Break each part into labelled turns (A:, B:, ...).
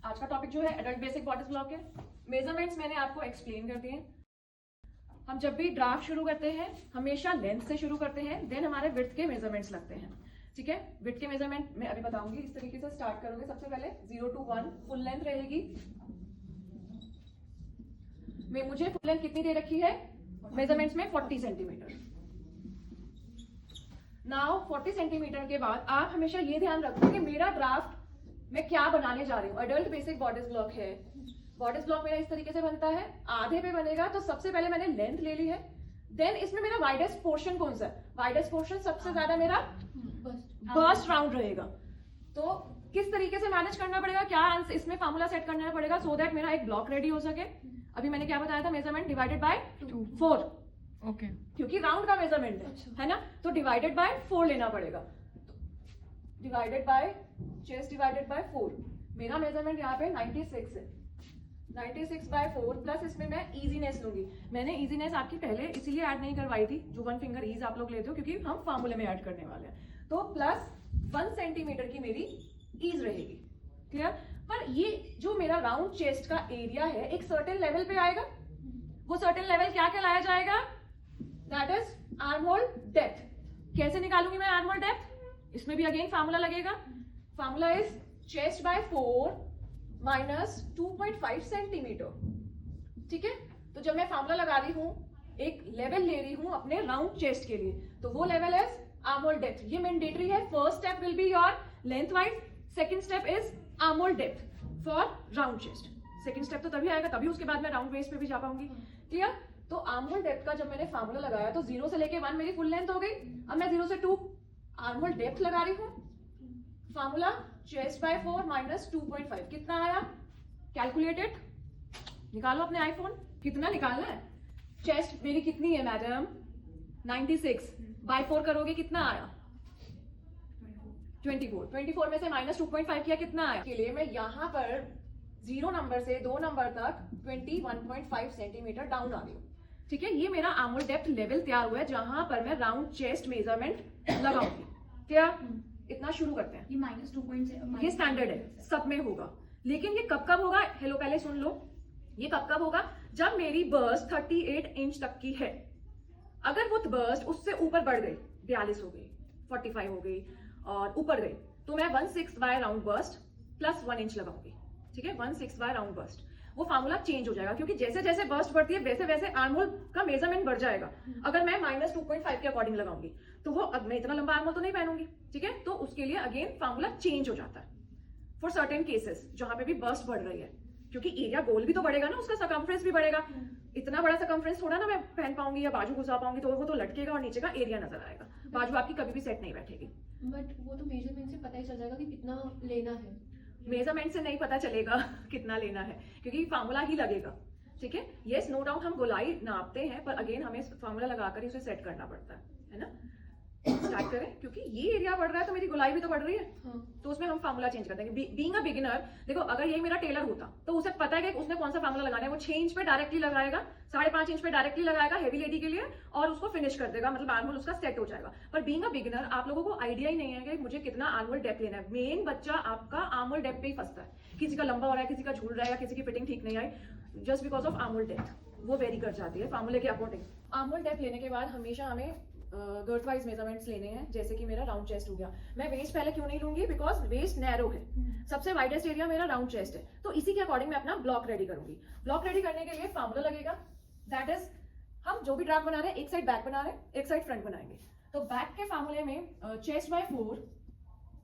A: आज का टॉपिक जो है एडल्ट बेसिक बॉडी ब्लॉक है। मेजरमेंट्स मैंने आपको एक्सप्लेन कर दिए। हम जब भी ड्राफ्ट शुरू करते हैं हमेशा लेंथ से शुरू करते हैं, देन हमारे विड्थ के मेजरमेंट्स लगते हैं। ठीक है, विड्थ के मेजरमेंट मैं अभी बताऊंगी। इस तरीके से स्टार्ट करोगे। सबसे पहले 0 to 1 फुल लेंथ रहेगी। मुझे फुल लेंथ कितनी दे रखी है मेजरमेंट्स में? 40 सेंटीमीटर। नाउ 40 सेंटीमीटर के बाद आप हमेशा ये ध्यान रखो कि मेरा ड्राफ्ट मैं क्या बनाने जा रही हूँ। एडल्ट बेसिक बॉडी ब्लॉक है। बॉडी ब्लॉक मेरा इस तरीके से बनता है, आधे पे बनेगा। तो सबसे पहले मैंने लेंथ ले ली है। देन इसमें मेरा वाइडेस्ट पोर्शन कौन सा है? वाइडेस्ट पोर्शन सबसे ज्यादा मेरा बर्स्ट राउंड रहेगा। तो किस तरीके से मैनेज करना पड़ेगा, क्या इसमें फार्मूला सेट करना पड़ेगा सो दैट मेरा एक ब्लॉक रेडी हो सके। अभी मैंने क्या बताया था? Measurement divided by 4।
B: ओके,
A: क्योंकि राउंड का मेजरमेंट है ना, तो डिवाइडेड बाय 4 लेना पड़ेगा। Divided by chest divided by 4। मेरा मेजरमेंट यहाँ पे 96 है। 96 बाय 4 प्लस इसमें मैं इजीनेस लूंगी। मैंने इजीनेस आपकी पहले इसीलिए ऐड नहीं करवाई थी, जो 1 फिंगर ईज आप लोग लेते हो, क्योंकि हम फार्मूले में ऐड करने वाले हैं। तो प्लस 1 सेंटीमीटर की मेरी ईज रहेगी। क्लियर? पर ये जो मेरा राउंड चेस्ट का एरिया है एक सर्टेन लेवल पे आएगा। वो सर्टेन लेवल क्या कहलाया जाएगा? That is arm hole depth. कैसे निकालूंगी मैं आर्म होल डेप्थ? इसमें भी अगेन फार्मूला लगेगा। Formula is chest by 4 minus 2.5 centimetre. ठीक है, तो जब मैं फार्मूला लगा रही हूं, एक लेवल ले रही हूं अपने राउंड चेस्ट के लिए, तो वो level is arm hole depth. ये मैंडेटरी है। First step will be your length wise, second step is arm hole depth for round chest. Second step तो तभी आएगा, तभी उसके बाद मैं राउंड वेस्ट पे भी जा पाऊंगी। क्लियर? तो आर्म होल डेप्थ का जब मैंने फार्मूला लगाया तो 0 से लेके 1 मेरी फुल लेंथ हो गई। अब मैं 0 से 2 आर्म होल डेप्थ लगा रही हूँ। फार्मूला चेस्ट बाय 4 माइनस 2.5 कितना आया? कैलकुलेटेड। निकालो अपने आईफोन, कितना निकालना है। चेस्ट मेरी कितनी है मैडम? 96 बाय 4 करोगे कितना आया? 24। 24 में से माइनस 2.5 किया, कितना आया? के लिए मैं यहाँ पर 0 नंबर से 2 नंबर तक 21.5 सेंटीमीटर डाउन आ गई हूँ। ठीक है, ये मेरा आर्म होल डेप्थ लेवल तैयार हुआ है जहां पर मैं राउंड चेस्ट मेजरमेंट लगाऊंगी। क्या? इतना शुरू करते हैं।
B: ये -2.7
A: ये स्टैंडर्ड है, सब में होगा। लेकिन ये कब कब होगा? हेलो, पहले सुन लो। ये कब कब होगा? जब मेरी बर्स्ट 38 इंच तक की है। अगर वो बर्स्ट उससे ऊपर बढ़ गई, 42 हो गई, 45 हो गई और ऊपर गई, तो मैं 1/6 by round burst plus 1 inch लगाऊंगी। ठीक है, 1/6 बाय राउंड बर्स्ट। वो फार्मूला चेंज हो जाएगा, क्योंकि जैसे जैसे बर्स्ट बढ़ती है वैसे वैसे आर्म होल का मेजरमेंट बढ़ जाएगा। अगर मैं -2.5 के अकॉर्डिंग लगाऊंगी तो वो, अब मैं इतना लंबा आर्म होल तो नहीं पहनूंगी। ठीक है, तो उसके लिए अगेन फार्मूला चेंज हो जाता है फॉर सर्टेन केसेस जहां पे भी बर्स्ट बढ़ रही है, क्योंकि एरिया गोल भी तो बढ़ेगा ना, उसका सकम्फ्रेंस भी बढ़ेगा। इतना बड़ा सकम्फ्रेंस थोड़ा ना मैं पहन पाऊंगी या बाजू घुसा पाऊंगी, तो वो तो लटकेगा और नीचे का एरिया नजर आएगा। बाजू आपकी कभी भी सेट नहीं बैठेगी।
C: बट वो तो मेजरमेंट से पता ही चल जाएगा कि कितना लेना है।
A: मेजरमेंट से नहीं पता चलेगा कितना लेना है, क्योंकि फार्मूला ही लगेगा। ठीक है, यस नो डाउट हम गोलाई नापते हैं, पर अगेन हमें फार्मूला लगाकर ही उसे सेट करना पड़ता है ना। स्टार्ट करें, क्योंकि ये एरिया बढ़ रहा है तो मेरी गोलाई भी तो बढ़ रही है। तो उसमें हम फार्मूला चेंज कर देंगे। बीइंग अ बिगिनर, देखो अगर यही मेरा टेलर होता तो उसे पता है कि उसने कौन सा फार्मूला लगाना है। वो 6 इंच पे डायरेक्टली लगाएगा, 5.5 इंच पे डायरेक्टली लगाएगा हेवी लेडी के लिए, और उसको फिनिश कर देगा, मतलब आर्म होल उसका सेट हो जाएगा। पर बीइंग अ बिगिनर आप लोगों को आइडिया ही नहीं है कि मुझे कितना आर्म होल डेप्थ लेना है। मेन बच्चा आपका आर्म होल डेप्थ पे ही फंसता है। किसी का लंबा हो रहा है, किसी का झूल रहा है, या किसी की फिटिंग ठीक नहीं आई, just because of arm whole depth वो वेरी कर जाती है फार्मूले के अकॉर्डिंग। आर्म होल डेप्थ लेने के बाद हमेशा हमें गर्थ वाइज मेजरमेंट्स लेने हैं। जैसे कि मेरा राउंड चेस्ट हो गया, मैं वेस्ट पहले क्यों नहीं लूंगी? बिकॉज वेस्ट नैरो है। सबसे वाइडेस्ट एरिया मेरा राउंड चेस्ट है, तो इसी के अकॉर्डिंग मैं अपना ब्लॉक रेडी करूंगी। ब्लॉक रेडी करने के लिए फार्मूला लगेगा। दैट इज, हम जो भी ड्राफ्ट बना रहे हैं, एक साइड बैक बना रहे हैं, एक साइड फ्रंट बनाएंगे। तो बैक के फार्मूले में चेस्ट बाय 4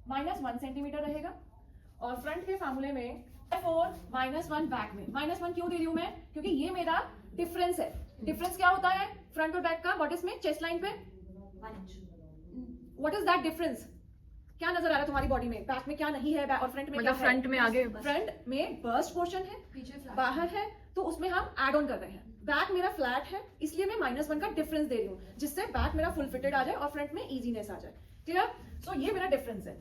A: माइनस 1 सेंटीमीटर रहेगा, और फ्रंट के फार्मूले में 4 माइनस 1 बैक में। -1 क्यों दे रही हूं मैं? क्योंकि ये मेरा डिफरेंस है। डिफरेंस क्या होता है फ्रंट और बैक का? व्हाट इज में चेस्ट लाइन पे 1 inch. What is that difference? क्या नजर आ रहा है तुम्हारी बॉडी में? बैक में क्या नहीं है और फ्रंट में क्या है?
B: फ्रंट में आगे,
A: फ्रंट में बर्स्ट पोर्शन है,
C: पीछे फ्लैट
A: बाहर है, तो उसमें हम ऐड ऑन कर रहे हैं। बैक मेरा फ्लैट है, इसलिए मैं -1 का डिफरेंस दे रही हूँ, जिससे बैक मेरा फुल फिटेड आ जाए और फ्रंट में इजीनेस आ जाए। क्लियर? सो ये मेरा डिफरेंस है।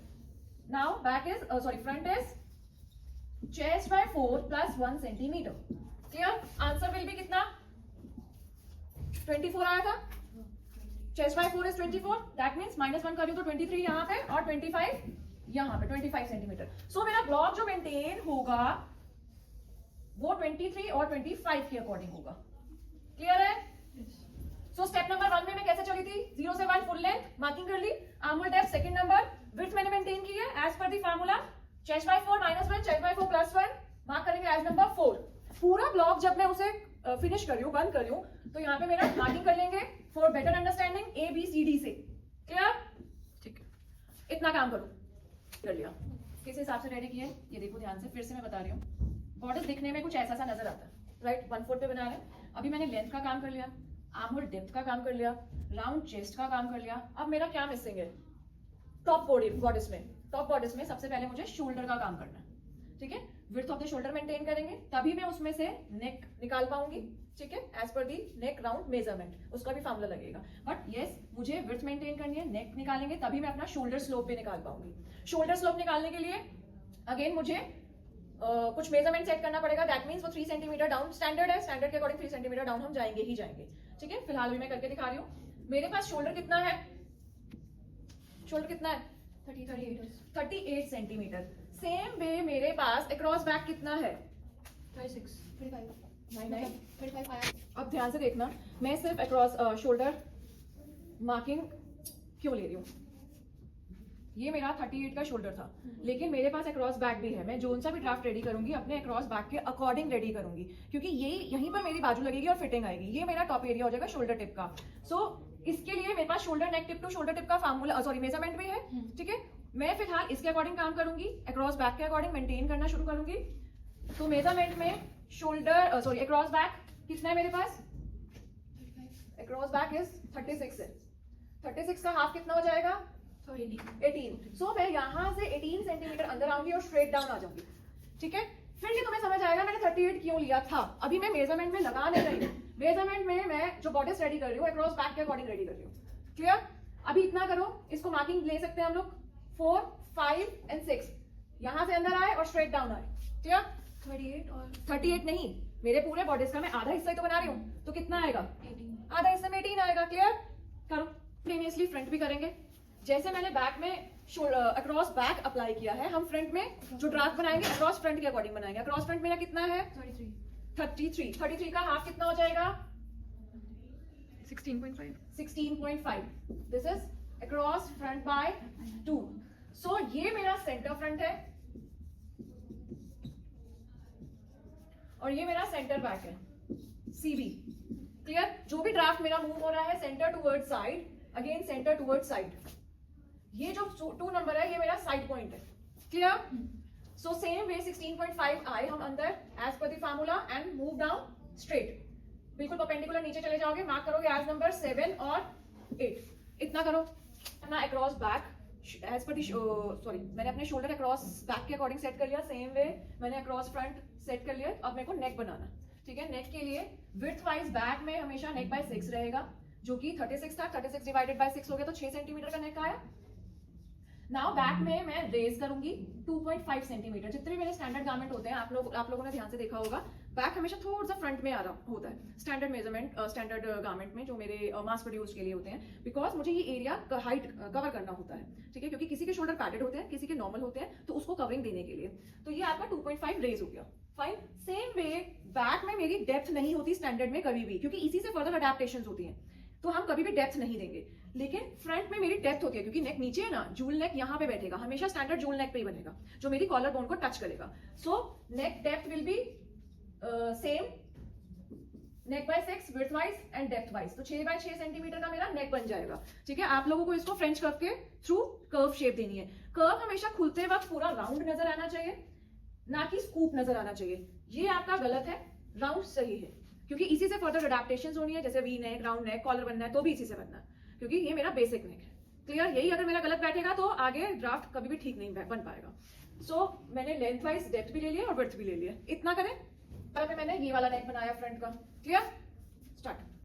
A: Now back is front is chest by 4 plus 1 centimetre. Clear? Answer will be कितना? 24 आया था। Chest by 4 is 24, that means -1 कर रही हूं तो 23 यहाँ पे और 25 यहाँ पे 25 सेंटीमीटर। सो मेरा ब्लॉक जो मेंटेन होगा वो 23 और 25 के अकॉर्डिंग होगा। क्लियर है? सो स्टेप नंबर 1 में मैं कैसे चली थी, 0 से 1 फुल लेंथ मार्किंग कर ली, arm whole depth second number, width मैंने मेंटेन की है as per the formula, chest by 4 -1, chest by 4 +1 mark करेंगे एज नंबर 4। पूरा ब्लॉक जब मैं उसे फिनिश कर रही हूँ, बंद कर रही हूँ, तो यहाँ पे मेरा मार्किंग कर लेंगे फॉर बेटर अंडरस्टैंडिंग ABCD से। क्लियर? ठीक है, इतना काम करो। कर लिया, किस हिसाब से रेडी किया ये देखो ध्यान से, फिर से मैं बता रही हूँ। बॉर्डर दिखने में कुछ ऐसा सा नजर आता है, राइट? 1/4 पे बना रहे हैं। अभी मैंने लेंथ का काम कर लिया, आर्म होल डेप्थ का काम कर लिया, राउंड चेस्ट का काम कर लिया। अब मेरा क्या मिसिंग है? टॉप बॉडीज में, टॉप बॉडीज में सबसे पहले मुझे शोल्डर का काम करना है। ठीक है, width of the shoulder maintain करेंगे तभी मैं उसमें से नेक निकाल पाऊंगी। ठीक है, एज पर दी नेक राउंड मेजरमेंट, उसका भी फार्मूला लगेगा। बट यस, मुझे विड्थ मेंटेन करनी है, नेक निकालेंगे तभी मैं अपना शोल्डर स्लोप पे निकाल पाऊंगी। शोल्डर स्लोप निकालने के लिए अगेन मुझे कुछ मेजरमेंट सेट करना पड़ेगा। दैट मींस वो 3 सेंटीमीटर डाउन स्टैंडर्ड है, स्टैंडर्ड के अकॉर्डिंग 3 सेंटीमीटर डाउन हम जाएंगे ही जाएंगे। ठीक है, फिलहाल भी मैं करके दिखा रही हूँ। मेरे पास शोल्डर कितना है, शोल्डर कितना है? 38 सेंटीमीटर। सेम वे मेरे पास अक्रॉस बैक कितना है?
C: 36 35
A: नहीं,
C: 35 आया।
A: अब ध्यान से देखना, मैं सिर्फ अक्रॉस शोल्डर मार्किंग क्यों ले रही हूँ। ये मेरा 38 का शोल्डर था, लेकिन मेरे पास अक्रॉस बैक भी है। मैं जोन सा भी ड्राफ्ट रेडी करूंगी अपने अक्रॉस बैक के अकॉर्डिंग रेडी करूंगी, क्योंकि ये यहीं पर मेरी बाजू लगेगी और फिटिंग आएगी। ये मेरा टॉप एरिया हो जाएगा शोल्डर टिप का। सो इसके लिए मेरे पास shoulder neck tip to shoulder tip का फार्मूला सॉरी मेजरमेंट भी है। ठीक है, मैं फिलहाल इसके अकॉर्डिंग काम करूंगी, अक्रॉस बैक के अकॉर्डिंग मेंटेन करना शुरू करूंगी। तो मेजरमेंट में शोल्डर सॉरी अक्रॉस बैक कितना है मेरे पास? अक्रॉस बैक इज 36 है। 36 का हाफ कितना हो जाएगा? 18। सो मैं यहाँ से 18 सेंटीमीटर अंदर आऊंगी और स्ट्रेट डाउन आ जाऊंगी। ठीक है, फिर ये तुम्हें समझ आएगा मैंने 38 क्यों लिया था। अभी मैं मेजरमेंट में लगा नहीं रही हूँ, मेजरमेंट में मैं जो बॉडीज रेडी कर रही हूँ अक्रॉस बैक के अकॉर्डिंग रेडी कर रही हूँ। क्लियर? अभी इतना करो, इसको मार्किंग ले सकते हैं हम लोग 4, 5 एंड 6। यहाँ से अंदर आए और स्ट्रेट डाउन आए। क्लियर?
C: 38 और
A: 38 नहीं, मेरे पूरे बॉडीज का मैं आधा हिस्सा ही तो बना रही हूँ, तो कितना आएगा?
C: 18
A: आधा हिस्से में 18 आएगा। क्लियर? करो। प्रीवियसली फ्रंट भी करेंगे, जैसे मैंने बैक में अक्रॉस बैक अप्लाई किया है, हम फ्रंट में जो ड्राफ्ट बनाएंगे अक्रॉस फ्रंट के अकॉर्डिंग बनाएंगे। अक्रॉस फ्रंट मेरा कितना है? 33 का हाफ कितना हो जाएगा?
B: 16.5
A: 16.5। This is across front by 2। So ये मेरा सेंटर फ्रंट है और ये मेरा सेंटर बैक है, CB। क्लियर? जो भी ड्राफ्ट मेरा मूव हो रहा है centre toward side, again centre toward side. ये जो 2 नंबर है ये मेरा साइड पॉइंट है। क्लियर? सो सेम वे 16.5 आए हम अंदर as per the formula and move down straight, बिल्कुल परपेंडिकुलर नीचे चले जाओगे, मार्क करोगे एज नंबर 7 और 8। इतना करो। अपना अक्रॉस बैक एज पर सॉरी मैंने अपने शोल्डर अक्रॉस बैक के अकॉर्डिंग सेट कर लिया। सेम वे मैंने अक्रॉस फ्रंट सेट कर लिया। अब मेरे को नेक बनाना। ठीक है, नेक के लिए विड्थ वाइज बैक में हमेशा नेक बाय 6 रहेगा, जो कि 36 था। 36 डिवाइडेड बाय 6 हो गया तो 6 सेंटीमीटर का नेक आया। नाउ बैक में मैं रेज करूंगी 2.5 सेंटीमीटर। जितने भी मेरे स्टैंडर्ड गारमेंट होते हैं, आप लोगों ने ध्यान से देखा होगा, बैक हमेशा थोड़ा सा फ्रंट में आ रहा होता है स्टैंडर्ड मेजरमेंट स्टैंडर्ड गारमेंट में जो मेरे मास प्रोड्यूस के लिए होते हैं, बिकॉज मुझे ये एरिया हाइट कवर करना होता है। ठीक है, क्योंकि किसी के शोल्डर पैडेड होते हैं, किसी के नॉर्मल होते हैं, तो उसको कवरिंग देने के लिए। तो ये आपका 2.5 रेज हो गया। फाइन। सेम वे बैक में मेरी डेप्थ नहीं होती स्टैंडर्ड में कभी भी, क्योंकि इसी से फर्दर अडेप्टेशन होती हैं, तो हम कभी भी डेप्थ नहीं देंगे। लेकिन फ्रंट में मेरी डेप्थ होती है, क्योंकि नेक नीचे है ना, जूल नेक यहाँ पे बैठेगा, हमेशा स्टैंडर्ड जूल नेक पे ही बनेगा, जो मेरी कॉलर बोन को टच करेगा। So neck depth will be same, neck by 6 width wise and depth wise. तो 6 बाय 6 सेंटीमीटर का मेरा नेक बन जाएगा। ठीक है, आप लोगों को इसको फ्रेंच कर्व के थ्रू कर्व शेप देनी है। कर्व हमेशा खुलते वक्त पूरा राउंड नजर आना चाहिए, ना कि स्कूप नजर आना चाहिए। ये आपका गलत है, राउंड सही है, क्योंकि इसी से फर्दर अडेप्टेशन होनी है। जैसे V neck, round neck, collar बनना है तो भी इसी से बनना है, क्योंकि ये मेरा बेसिक नेक है। क्लियर? यही अगर मेरा गलत बैठेगा तो आगे ड्राफ्ट कभी भी ठीक नहीं बन पाएगा। सो मैंने लेंथ वाइज डेप्थ भी ले लिया और विड्थ भी ले लिया। इतना करें। मैंने ये वाला नेक बनाया फ्रंट का। क्लियर? स्टार्ट।